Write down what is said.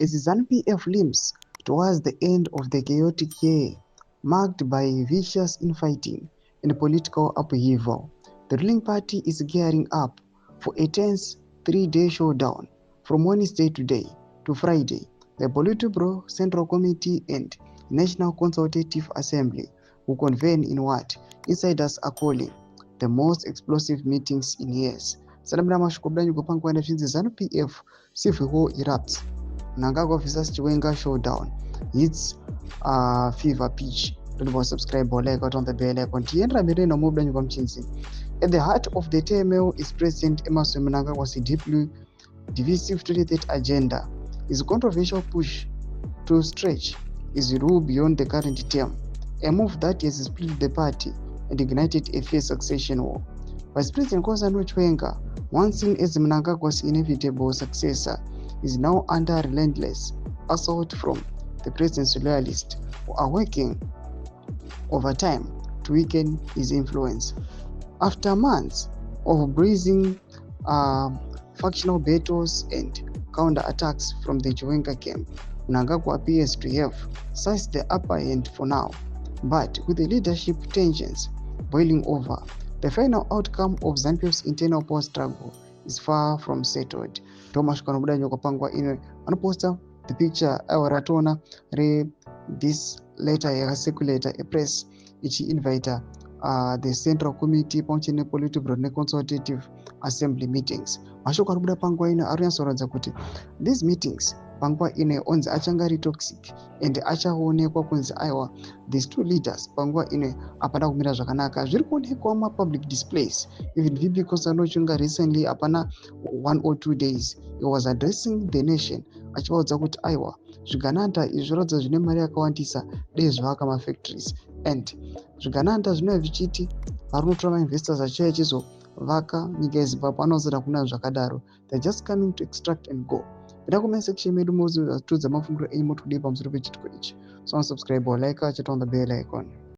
as ZANU-PF limps towards the end of the chaotic year, marked by vicious infighting and political upheaval. The ruling party is gearing up for a tense 3-day showdown from Wednesday today to Friday. The Politburo Central Committee and National Consultative Assembly will convene in what insiders are calling the most explosive meetings in years. Salamira mashukobdanyu kupangwa na finzi ZANU-PF sifuho Errupts. Mnangagwa vs Chiwenga showdown. It's fever pitch. Don't forget to subscribe or like on the bell icon. At the heart of the turmoil is President Emmerson Mnangagwa's deeply divisive 2030 agenda. His controversial push to stretch his rule beyond the current term, a move that has split the party and ignited a fierce succession war. Vice President Zanu Chiwenga, once seen as Mnangagwa's inevitable successor, is now under relentless assault from the president's loyalists who are working over time to weaken his influence. After months of bruising factional battles and counter-attacks from the Chiwenga camp, Mnangagwa appears to have seized the upper hand for now. But with the leadership tensions boiling over, the final outcome of ZANU-PF's internal power struggle is far from settled. Thomas Kanobdanyo kapangwa ine anaposta the picture awaratona re this letter ya circulator a press ichi invite the Central Committee Ponchine Politburo ne Consultative Assembly meetings. Mashoko arikuda pangwa ine ariyansoradza kuti these meetings pangwa ine onzi achangari toxic and achaonekwa kunzi aiwa these two leaders pangwa ine apana kumira zvakanaka. Zviri kuonekwa public displays. Even VP Kosanochunga recently apana 1 or 2 days he was addressing the nation achivaudza kuti aiwa zvigananda izvorodza zvine mari yakawandisa dei zvivaka mafactories and zvigananda zvinova vichiti varinotora mainvestors achiuya achizovaka nyika yeZimbabwe anozoda kuna zvakadaro. They're just coming to extract and go. Ida comment section medu muzvi tudza mafunguro enyu motudei pamusoro pechitiko ichi. So subscribe or like, chat on the bell icon.